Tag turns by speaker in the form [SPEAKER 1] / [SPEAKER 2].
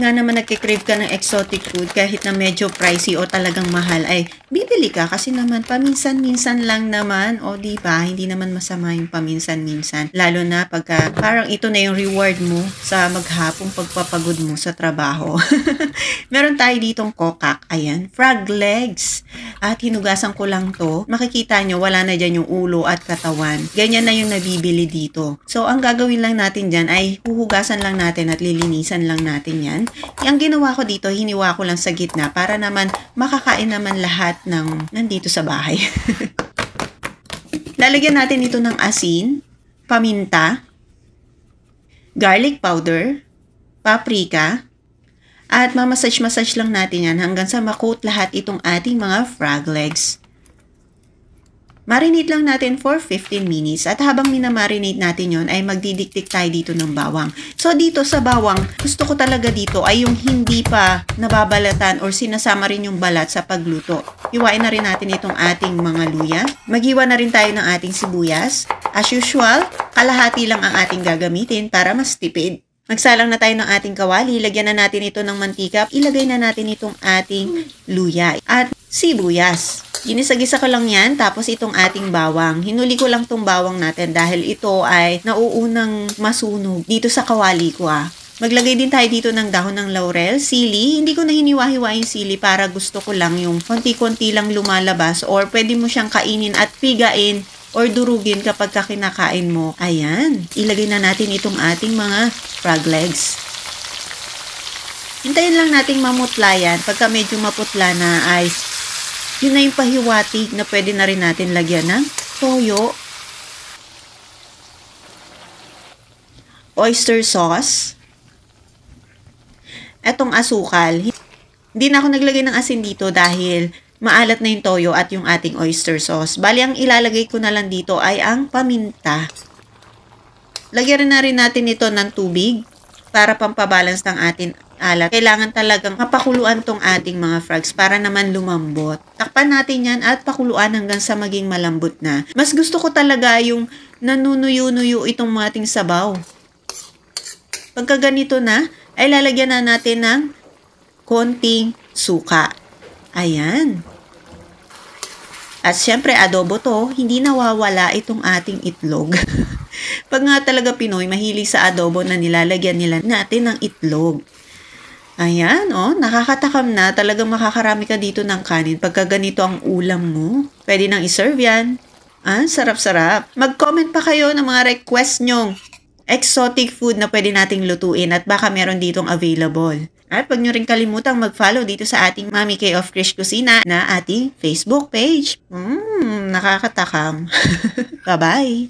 [SPEAKER 1] Pag nga naman nagkikrave ka ng exotic food, kahit na medyo pricey o talagang mahal, ay bibili ka kasi naman paminsan-minsan lang naman. O diba, hindi naman masama yung paminsan-minsan. Lalo na pagka parang ito na yung reward mo sa maghapong pagpapagod mo sa trabaho. Meron tayo ditong kokak. Ayan, frog legs. At hinugasan ko lang to. Makikita nyo, wala na dyan yung ulo at katawan. Ganyan na yung nabibili dito. So, ang gagawin lang natin dyan ay huhugasan lang natin at lilinisan lang natin yan. Ang ginawa ko dito, hiniwa ko lang sa gitna para naman makakain naman lahat ng nandito sa bahay. Lalagyan natin ito ng asin, paminta, garlic powder, paprika, at mamassage-massage lang natin yan hanggang sa makoat lahat itong ating mga frog legs. Marinate lang natin for 15 minutes at habang minamarinate natin yon ay magdidiktik tayo dito ng bawang. So dito sa bawang, gusto ko talaga dito ay yung hindi pa nababalatan or sinasama rin yung balat sa pagluto. Hiwain na rin natin itong ating mga luya. Maghiwa na rin tayo ng ating sibuyas. As usual, kalahati lang ang ating gagamitin para mas tipid. Magsalang na tayo ng ating kawali, lagyan na natin ito ng mantika, ilagay na natin itong ating luya at sibuyas. Ginisa-gisa ko lang yan, tapos itong ating bawang. Hinuli ko lang itong bawang natin dahil ito ay nauunang masunog dito sa kawali ko Maglagay din tayo dito ng dahon ng laurel, sili. Hindi ko na hiniwa-hiwa yung sili para gusto ko lang yung konti-konti lang lumalabas or pwede mo siyang kainin at pigain or durugin kapag kinakain mo. Ayan, ilagay na natin itong ating mga frog legs. Hintayin lang nating mamutla yan. Pagka medyo maputla na ay yun na yung pahiwatig na pwede na rin natin lagyan ng toyo, oyster sauce, etong asukal. Hindi na ako naglagay ng asin dito dahil maalat na yung toyo at yung ating oyster sauce. Bali, ang ilalagay ko na lang dito ay ang paminta. Lagyan na rin natin ito ng tubig para pampabalance ng ating alat. Kailangan talagang mapakuluan tong ating mga frogs para naman lumambot. Takpan natin yan at pakuluan hanggang sa maging malambot na. Mas gusto ko talaga yung nanunuyo-nuyo itong ating sabaw. Pagka ganito na, ay lalagyan na natin ng konting suka. Ayan. At syempre, adobo to, hindi nawawala itong ating itlog. Pag nga talaga Pinoy, mahilig sa adobo na nilalagyan nila natin ng itlog. Ayan, nakakatakam na. Talagang makakarami ka dito ng kanin. Pagka ganito ang ulam mo, pwede nang iserve yan. Sarap-sarap. Mag-comment pa kayo ng mga request nyong exotic food na pwede nating lutuin at baka meron ditong available. At huwag nyo rin kalimutang mag-follow dito sa ating Mami K of Krish Kusina na ating Facebook page. Nakakatakam. Bye-bye!